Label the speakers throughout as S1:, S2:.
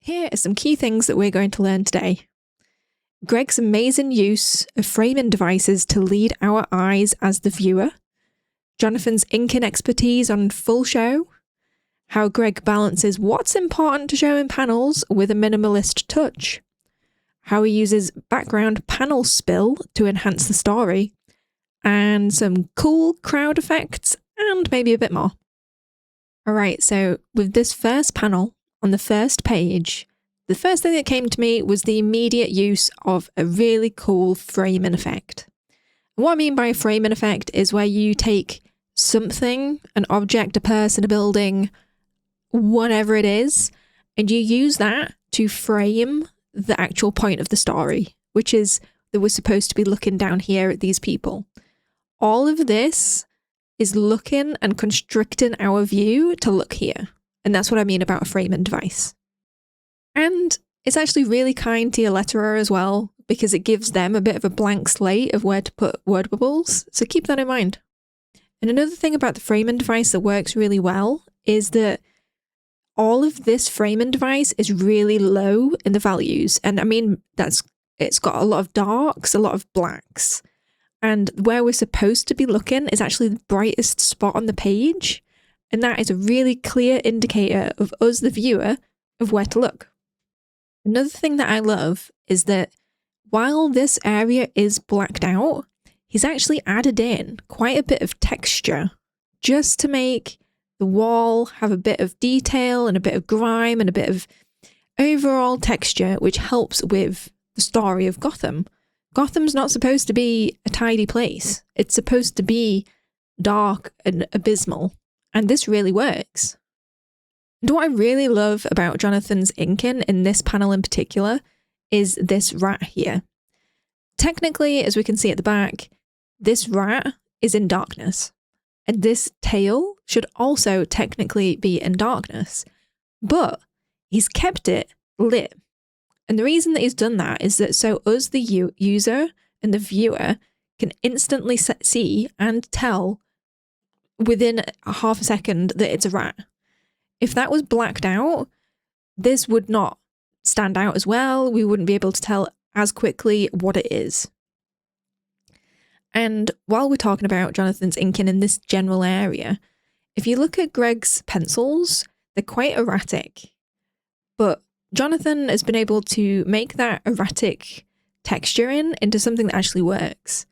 S1: Here are some key things that we're going to learn today. Greg's amazing use of framing devices to lead our eyes as the viewer, Jonathan's inking expertise on full show, how Greg balances what's important to show in panels with a minimalist touch, how he uses background panel spill to enhance the story, and some cool crowd effects, and maybe a bit more. Alright, so with this first panel, on the first page, the first thing that came to me was the immediate use of a really cool framing effect. And what I mean by a framing effect is where you take something, an object, a person, a building, whatever it is, and you use that to frame the actual point of the story, which is that we're supposed to be looking down here at these people. All of this is looking and constricting our view to look here. And that's what I mean about a framing device. And it's actually really kind to your letterer as well, because it gives them a bit of a blank slate of where to put word bubbles. So keep that in mind. And another thing about the framing device that works really well is that all of this framing device is really low in the values. And I mean, it's got a lot of darks, a lot of blacks. And where we're supposed to be looking is actually the brightest spot on the page. And that is a really clear indicator of us, the viewer, of where to look. Another thing that I love is that while this area is blacked out, he's actually added in quite a bit of texture just to make the wall have a bit of detail and a bit of grime and a bit of overall texture, which helps with the story of Gotham. Gotham's not supposed to be a tidy place. It's supposed to be dark and abysmal. And this really works. And what I really love about Jonathan's inking in this panel in particular is this rat here. Technically, as we can see at the back, this rat is in darkness. And this tail should also technically be in darkness. But he's kept it lit. And the reason that he's done that is that so us, the user and the viewer, can instantly see and tell within a half a second that it's a rat. If that was blacked out, this would not stand out as well. We wouldn't be able to tell as quickly what it is. And while we're talking about Jonathan's inking in this general area, if you look at Greg's pencils, they're quite erratic. But Jonathan has been able to make that erratic texturing into something that actually works.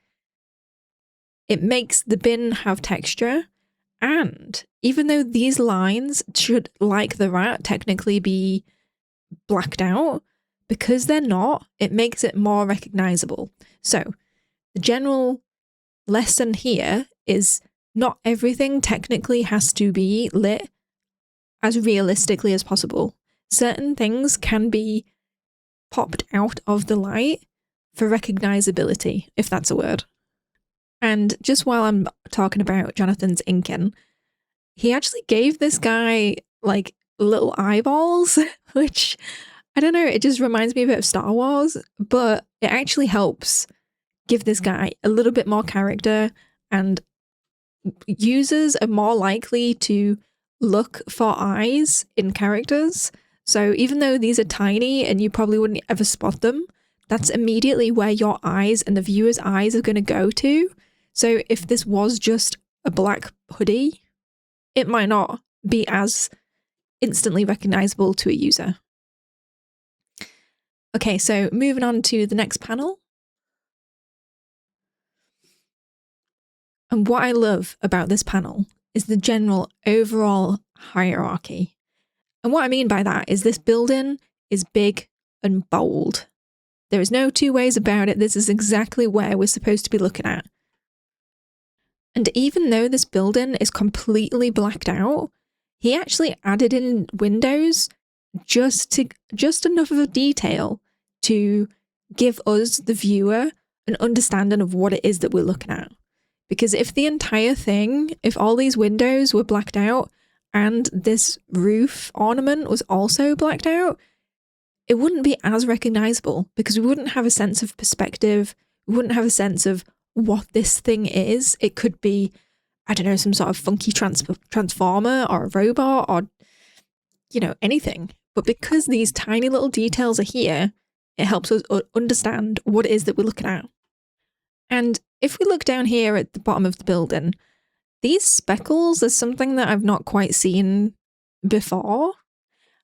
S1: It makes the bin have texture. And even though these lines should, like the rat, technically be blacked out, because they're not, it makes it more recognizable. So the general lesson here is not everything technically has to be lit as realistically as possible. Certain things can be popped out of the light for recognizability, if that's a word. And just while I'm talking about Jonathan's inking, he actually gave this guy like little eyeballs, which, I don't know, it just reminds me a bit of Star Wars, but it actually helps give this guy a little bit more character, and users are more likely to look for eyes in characters. So even though these are tiny and you probably wouldn't ever spot them, that's immediately where your eyes and the viewer's eyes are going to go to. So if this was just a black hoodie, it might not be as instantly recognizable to a user. Okay, so moving on to the next panel. And what I love about this panel is the general overall hierarchy. And what I mean by that is this building is big and bold. There is no two ways about it. This is exactly where we're supposed to be looking at. And even though this building is completely blacked out, he actually added in windows just enough of a detail to give us, the viewer, an understanding of what it is that we're looking at. Because if the entire thing, if all these windows were blacked out and this roof ornament was also blacked out, it wouldn't be as recognizable, because we wouldn't have a sense of perspective. We wouldn't have a sense of what this thing is. It could be, I don't know, some sort of funky transformer or a robot or, you know, anything. But because these tiny little details are here, it helps us understand what it is that we're looking at. And if we look down here at the bottom of the building, these speckles are something that I've not quite seen before.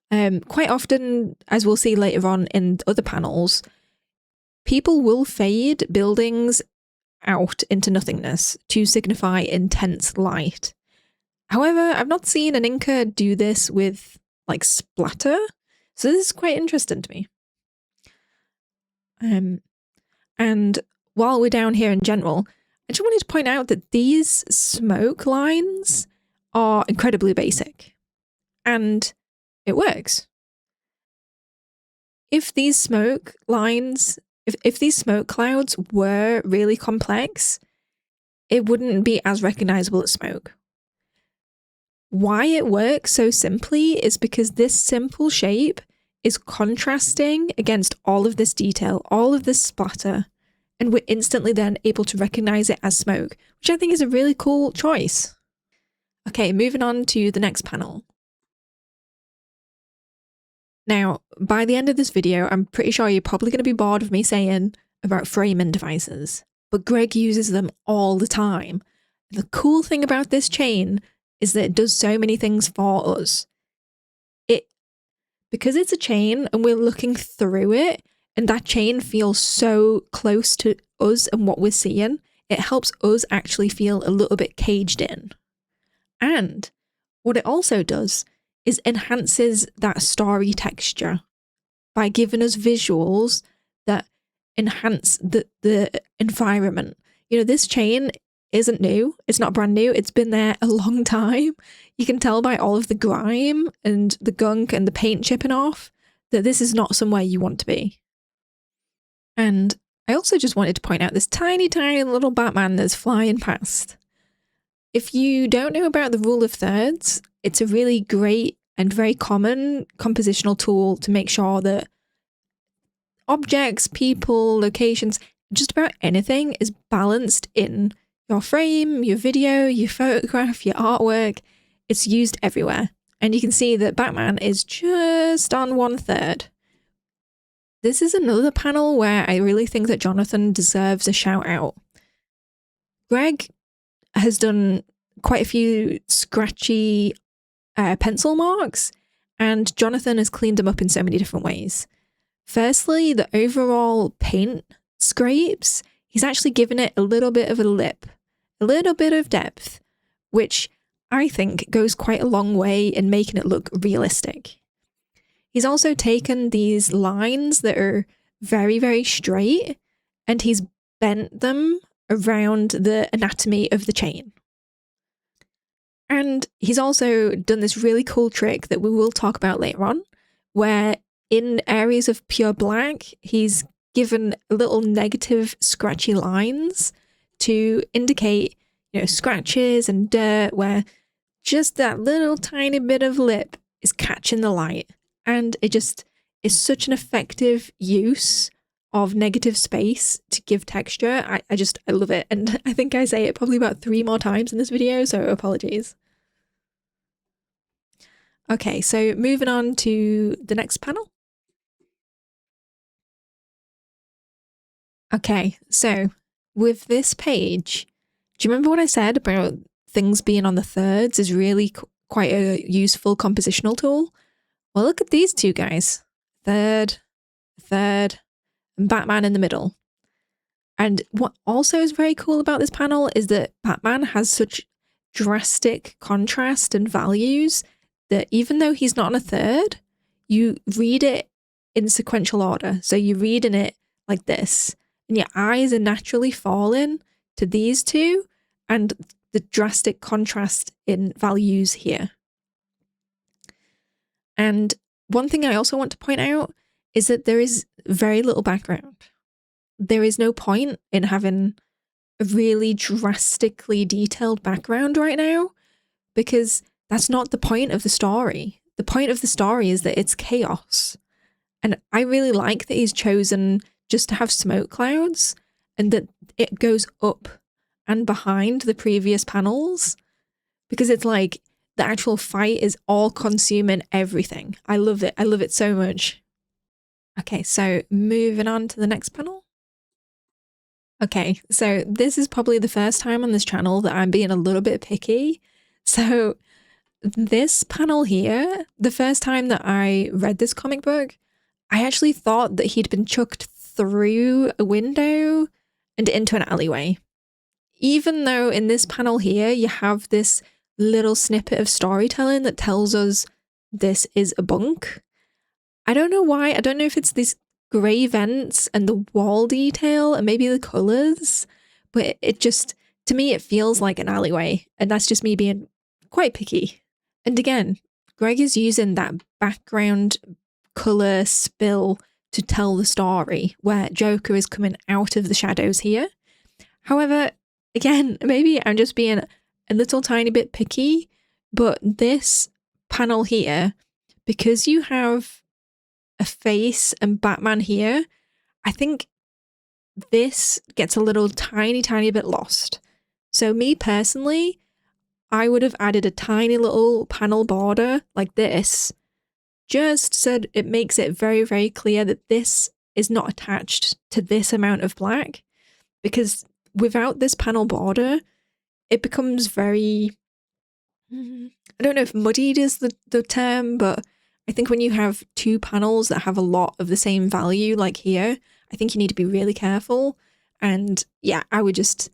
S1: Quite often, as we'll see later on in other panels, people will fade buildings out into nothingness to signify intense light. However, I've not seen an inker do this with like splatter, so this is quite interesting to me. And while we're down here in general, I just wanted to point out that these smoke lines are incredibly basic, and it works. If these smoke lines, if these smoke clouds were really complex, it wouldn't be as recognizable as smoke. Why it works so simply is because this simple shape is contrasting against all of this detail, all of this splatter, and we're instantly then able to recognize it as smoke, which I think is a really cool choice. Okay, moving on to the next panel. Now, by the end of this video, I'm pretty sure you're probably going to be bored of me saying about framing devices, but Greg uses them all the time. The cool thing about this chain is that it does so many things for us. Because it's a chain and we're looking through it, and that chain feels so close to us and what we're seeing, it helps us actually feel a little bit caged in. And what it also does is enhances that story texture by giving us visuals that enhance the environment. You know, this chain isn't new. It's not brand new. It's been there a long time. You can tell by all of the grime and the gunk and the paint chipping off that this is not somewhere you want to be. And I also just wanted to point out this tiny, tiny little Batman that's flying past. If you don't know about the rule of thirds, it's a really great and very common compositional tool to make sure that objects, people, locations, just about anything is balanced in your frame, your video, your photograph, your artwork. It's used everywhere. And you can see that Batman is just on 1/3. This is another panel where I really think that Jonathan deserves a shout out. Greg has done quite a few scratchy pencil marks, and Jonathan has cleaned them up in so many different ways. Firstly, the overall paint scrapes, he's actually given it a little bit of a lip, a little bit of depth, which I think goes quite a long way in making it look realistic. He's also taken these lines that are very, very straight, and he's bent them around the anatomy of the chain. And he's also done this really cool trick that we will talk about later on, where in areas of pure black, he's given little negative scratchy lines to indicate, scratches and dirt where just that little tiny bit of lip is catching the light. And it just is such an effective use of negative space to give texture. I love it. And I think I say it probably about 3 more times in this video, so apologies. Okay, so moving on to the next panel. Okay, so with this page, do you remember what I said about things being on the thirds is really quite a useful compositional tool? Well, look at these two guys. Third, and Batman in the middle. And what also is very cool about this panel is that Batman has such drastic contrast and values that even though he's not on a third, you read it in sequential order. So you're reading it like this, and your eyes are naturally falling to these two and the drastic contrast in values here. And one thing I also want to point out is that there is very little background. There is no point in having a really drastically detailed background right now, because that's not the point of the story. The point of the story is that it's chaos. And I really like that he's chosen just to have smoke clouds and that it goes up and behind the previous panels, because it's like the actual fight is all consuming everything. I love it. I love it so much. Okay, so moving on to the next panel. Okay, so this is probably the first time on this channel that I'm being a little bit picky. So this panel here, the first time that I read this comic book, I actually thought that he'd been chucked through a window and into an alleyway. Even though in this panel here, you have this little snippet of storytelling that tells us this is a bunk. I don't know why. I don't know if it's these grey vents and the wall detail and maybe the colours, but it just, to me, it feels like an alleyway. And that's just me being quite picky. And again, Greg is using that background colour spill to tell the story where Joker is coming out of the shadows here. However, again, maybe I'm just being a little tiny bit picky, but this panel here, because you have a face and Batman here, I think this gets a little tiny bit lost. So me personally, I would have added a tiny little panel border like this, just so it makes it very clear that this is not attached to this amount of black, because without this panel border, it becomes very, I don't know if muddied is the term, but I think when you have two panels that have a lot of the same value like here, I think you need to be really careful. And yeah, I just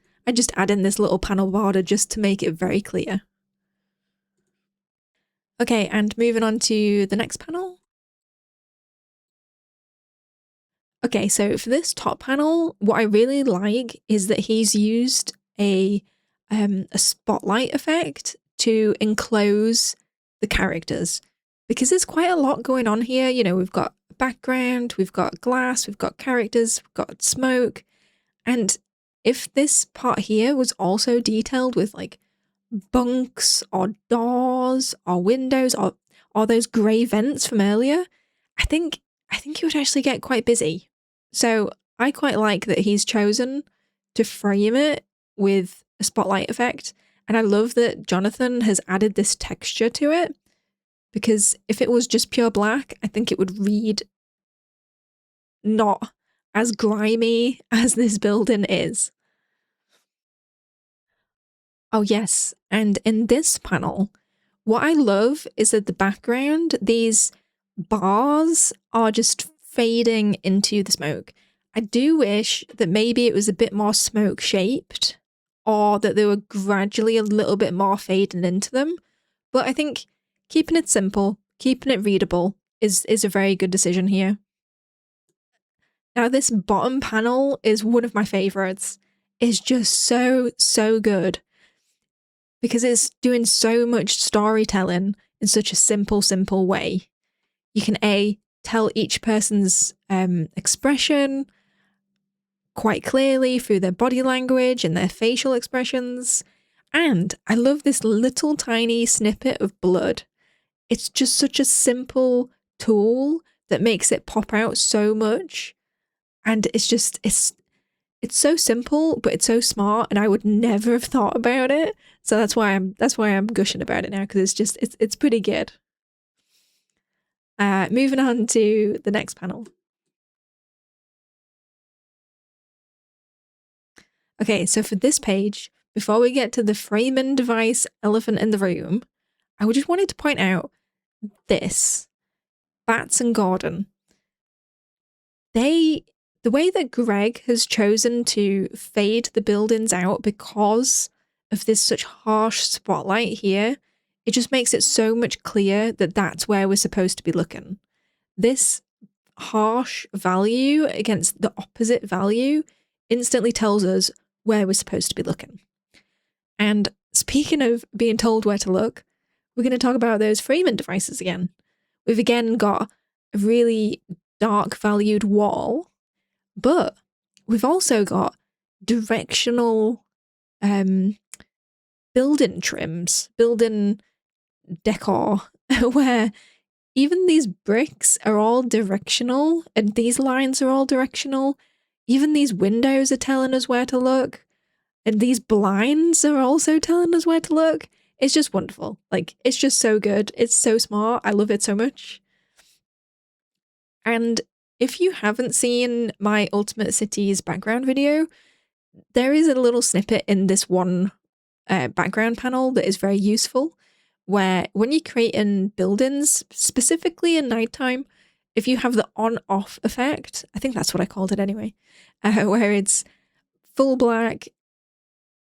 S1: add in this little panel border just to make it very clear. Okay, and moving on to the next panel. Okay, so for this top panel, what I really like is that he's used a spotlight effect to enclose the characters, because there's quite a lot going on here. You know, we've got background, we've got glass, we've got characters, we've got smoke. And if this part here was also detailed with like bunks or doors or windows or those grey vents from earlier, I think it would actually get quite busy. So I quite like that he's chosen to frame it with a spotlight effect. And I love that Jonathan has added this texture to it, because if it was just pure black, I think it would read not as grimy as this building is. Oh yes, and in this panel, what I love is that the background, these bars are just fading into the smoke. I do wish that maybe it was a bit more smoke shaped, or that they were gradually a little bit more fading into them. But I think keeping it simple, keeping it readable is a very good decision here. Now this bottom panel is one of my favourites. It's just so good, because it's doing so much storytelling in such a simple way. You can tell each person's expression quite clearly through their body language and their facial expressions. And I love this little tiny snippet of blood. It's just such a simple tool that makes it pop out so much. And it's so simple, but it's so smart, and I would never have thought about it. So that's why I'm gushing about it now, because it's pretty good. Moving on to the next panel. Okay, so for this page, before we get to the framing device elephant in the room, I just wanted to point out this. Bats and Gordon. The way that Greg has chosen to fade the buildings out because of this such harsh spotlight here, it just makes it so much clear that that's where we're supposed to be looking. This harsh value against the opposite value instantly tells us where we're supposed to be looking. And speaking of being told where to look, we're going to talk about those framing devices again. We've again got a really dark valued wall, but we've also got directional building trims, building decor, where even these bricks are all directional and these lines are all directional. Even these windows are telling us where to look, and these blinds are also telling us where to look. It's just wonderful. Like, it's just so good. It's so smart. I love it so much. And if you haven't seen my Ultimate Cities background video, there is a little snippet in this one background panel that is very useful, where when you create in buildings, specifically in nighttime, if you have the on-off effect, I think that's what I called it anyway, where it's full black,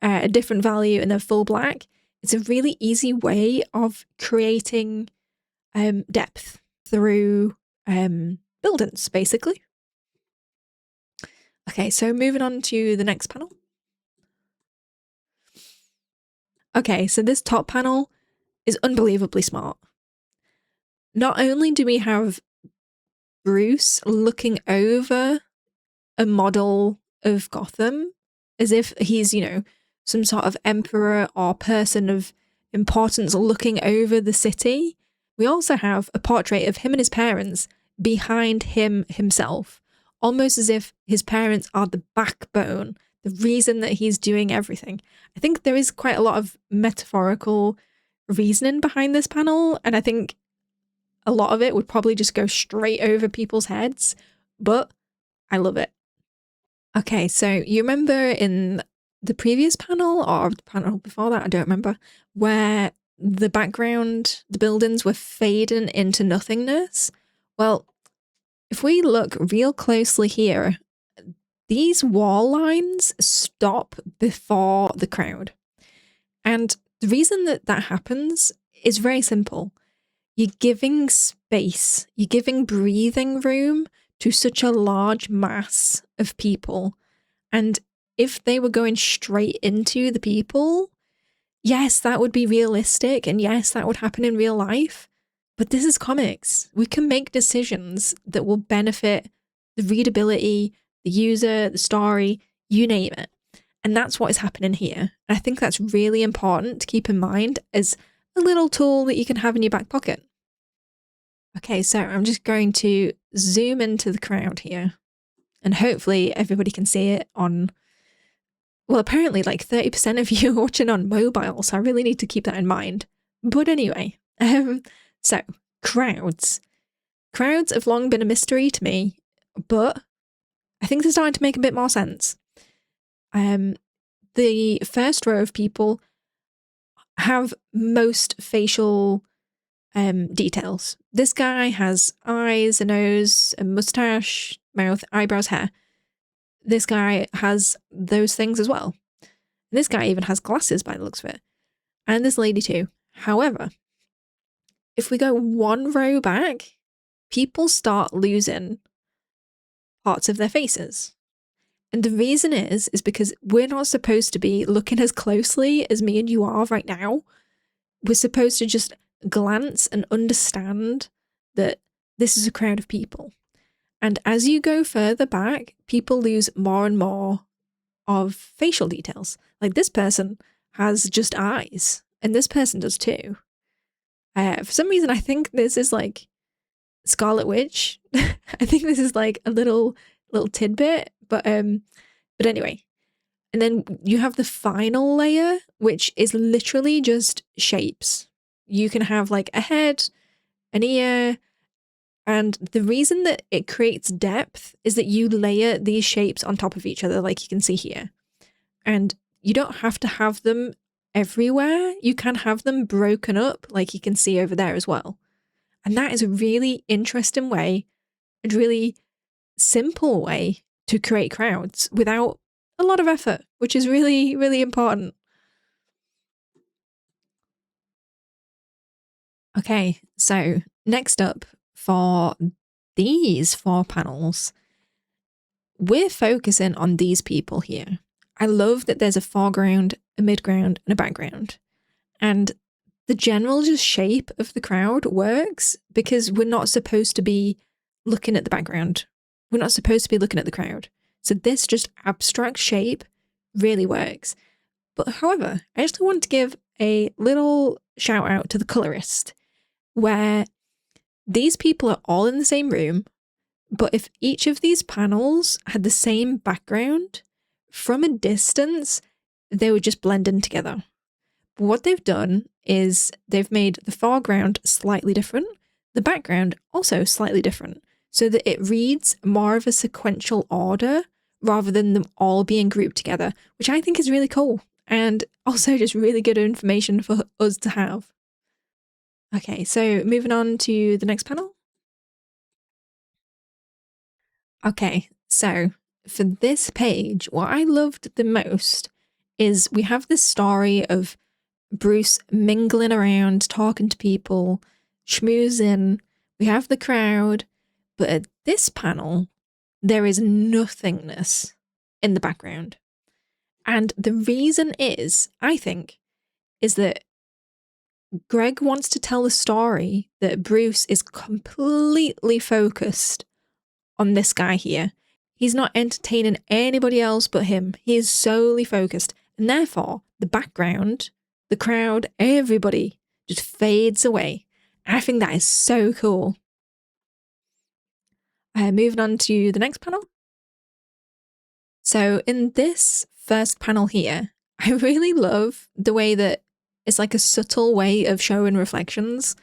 S1: a different value, and then full black, it's a really easy way of creating depth through buildings, basically. Okay, so moving on to the next panel. Okay, so this top panel is unbelievably smart. Not only do we have Bruce looking over a model of Gotham as if he's, some sort of emperor or person of importance looking over the city, we also have a portrait of him and his parents behind him himself, almost as if his parents are the backbone, the reason that he's doing everything. I think there is quite a lot of metaphorical reasoning behind this panel, and I think a lot of it would probably just go straight over people's heads, but I love it. Okay, so you remember in the previous panel, or the panel before that, I don't remember, where the background, the buildings were fading into nothingness? Well, if we look real closely here, these wall lines stop before the crowd. And the reason that that happens is very simple. You're giving space, you're giving breathing room to such a large mass of people. And if they were going straight into the people, yes, that would be realistic, and yes, that would happen in real life. But this is comics. We can make decisions that will benefit the readability, the user, the story, you name it. And that's what is happening here. And I think that's really important to keep in mind as a little tool that you can have in your back pocket. Okay, so I'm just going to zoom into the crowd here, and hopefully everybody can see it on, well, apparently like 30% of you are watching on mobile, so I really need to keep that in mind. But anyway, so crowds. Crowds have long been a mystery to me, but I think they're starting to make a bit more sense. The first row of people have most facial details. This guy has eyes, a nose, a mustache, mouth, eyebrows, hair. This guy has those things as well. And this guy even has glasses by the looks of it. And this lady too. However, if we go one row back, people start losing parts of their faces. And the reason is because we're not supposed to be looking as closely as me and you are right now. We're supposed to just glance and understand that this is a crowd of people. And as you go further back, people lose more and more of facial details. Like this person has just eyes, and this person does too. For some reason, I think this is like Scarlet Witch. I think this is like a little tidbit, but anyway. And then you have the final layer, which is literally just shapes. You can have like a head, an ear, and the reason that it creates depth is that you layer these shapes on top of each other, like you can see here. And you don't have to have them everywhere. You can have them broken up, like you can see over there as well. And that is a really interesting way, a really simple way to create crowds without a lot of effort, which is really, really important. Okay, so next up for these 4 panels, we're focusing on these people here. I love that there's a foreground, a midground, and a background. And the general just shape of the crowd works because we're not supposed to be looking at the background. We're not supposed to be looking at the crowd. So this just abstract shape really works. But however, I actually want to give a little shout out to the colorist, where these people are all in the same room, but if each of these panels had the same background, from a distance, they would just blend in together. But what they've done is they've made the foreground slightly different, the background also slightly different, so that it reads more of a sequential order rather than them all being grouped together, which I think is really cool and also just really good information for us to have. Okay, so moving on to the next panel. Okay, so for this page, what I loved the most is we have this story of Bruce mingling around, talking to people, schmoozing. We have the crowd, but at this panel, there is nothingness in the background. And the reason is, I think, is that Greg wants to tell the story that Bruce is completely focused on this guy here. He's not entertaining anybody else but him. He is solely focused. And therefore, the background, the crowd, everybody just fades away. I think that is so cool. Moving on to the next panel. So in this first panel here, I really love the way that it's like a subtle way of showing reflections.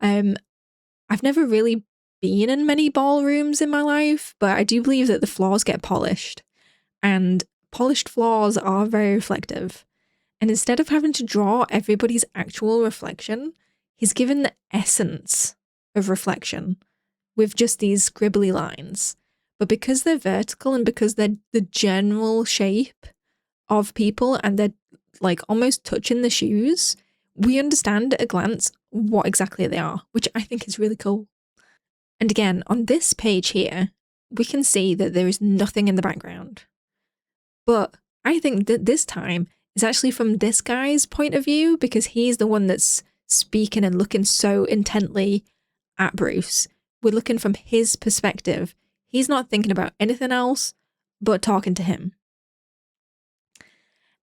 S1: I've never really been in many ballrooms in my life, but I do believe that the floors get polished, and polished floors are very reflective. And instead of having to draw everybody's actual reflection, he's given the essence of reflection with just these scribbly lines. But because they're vertical and because they're the general shape of people and they're like almost touching the shoes, we understand at a glance what exactly they are, which I think is really cool. And again, on this page here, we can see that there is nothing in the background. But I think that this time is actually from this guy's point of view because he's the one that's speaking and looking so intently at Bruce. We're looking from his perspective. He's not thinking about anything else but talking to him.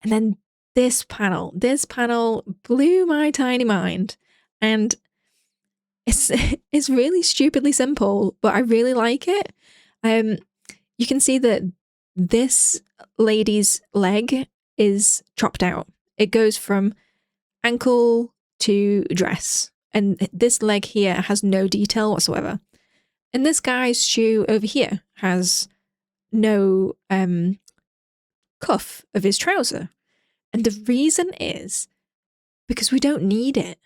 S1: And then this panel blew my tiny mind. And it's really stupidly simple, but I really like it. You can see that this lady's leg is chopped out. It goes from ankle to dress. And this leg here has no detail whatsoever. And this guy's shoe over here has no cuff of his trouser. And the reason is because we don't need it.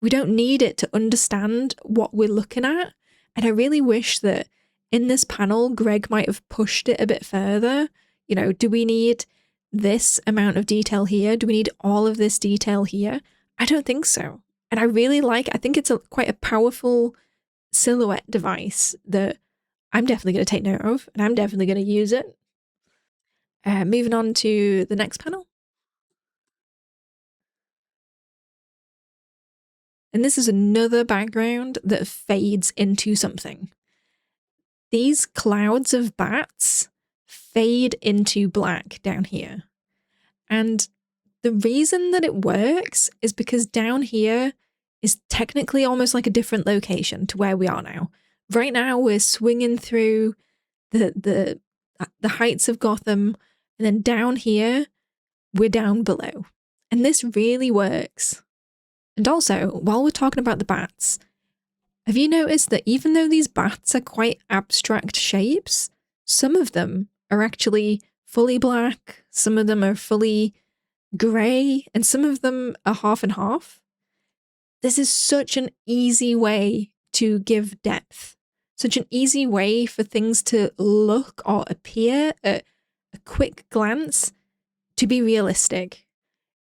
S1: We don't need it to understand what we're looking at. And I really wish that in this panel, Greg might have pushed it a bit further. You know, do we need this amount of detail here? Do we need all of this detail here? I don't think so. And I think it's quite a powerful silhouette device that I'm definitely going to take note of, and I'm definitely going to use it. Moving on to the next panel. And this is another background that fades into something. These clouds of bats fade into black down here. And the reason that it works is because down here is technically almost like a different location to where we are now. Right now, we're swinging through the heights of Gotham, and then down here, we're down below. And this really works. And also, while we're talking about the bats, have you noticed that even though these bats are quite abstract shapes, some of them are actually fully black, some of them are fully grey, and some of them are half and half? This is such an easy way to give depth, such an easy way for things to look or appear at a quick glance to be realistic.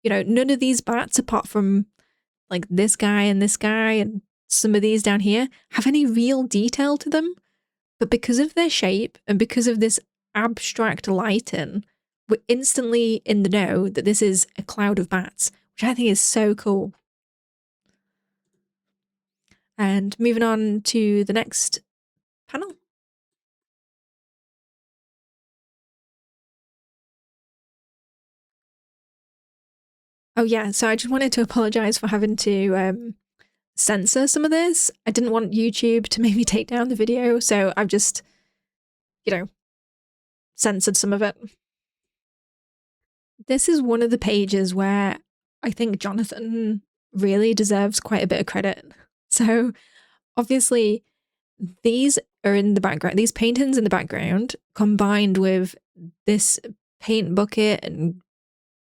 S1: You know, none of these bats, apart from like this guy and some of these down here, have any real detail to them. But because of their shape and because of this abstract lighting, we're instantly in the know that this is a cloud of bats, which I think is so cool. And moving on to the next panel. Oh yeah, so I just wanted to apologize for having to censor some of this. I didn't want YouTube to maybe take down the video, so I've just, censored some of it. This is one of the pages where I think Jonathan really deserves quite a bit of credit. So obviously these are in the background, these paintings in the background, combined with this paint bucket and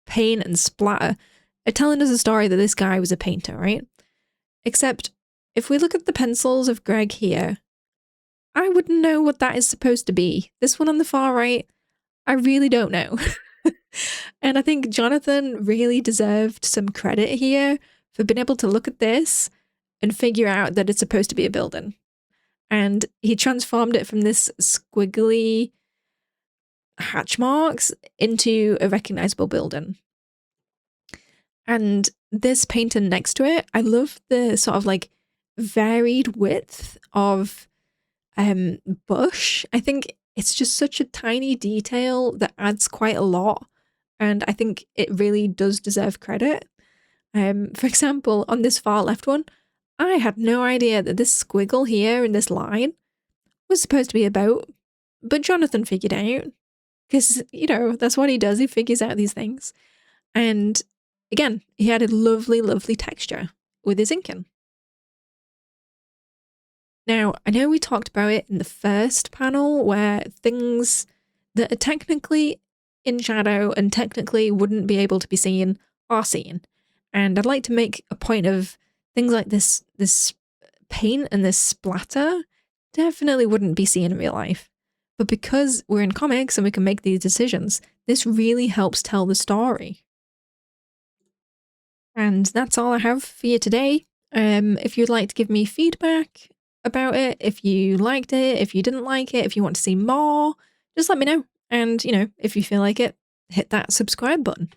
S1: paint and splatter, are telling us a story that this guy was a painter, right? Except if we look at the pencils of Greg here, I wouldn't know what that is supposed to be. This one on the far right, I really don't know. And I think Jonathan really deserved some credit here for being able to look at this and figure out that it's supposed to be a building. And he transformed it from this squiggly hatch marks into a recognizable building. And this painting next to it, I love the sort of like varied width of bush. I think it's just such a tiny detail that adds quite a lot. And I think it really does deserve credit. For example, on this far left one, I had no idea that this squiggle here in this line was supposed to be a boat, but Jonathan figured out, because, you know, that's what he does. He figures out these things. And again, he had a lovely, lovely texture with his inking. Now, I know we talked about it in the first panel where things that are technically in shadow and technically wouldn't be able to be seen are seen. And I'd like to make a point of things like this paint and this splatter definitely wouldn't be seen in real life. But because we're in comics and we can make these decisions, this really helps tell the story. And that's all I have for you today. If you'd like to give me feedback about it, if you liked it, if you didn't like it, if you want to see more, just let me know. And, you know, if you feel like it, hit that subscribe button.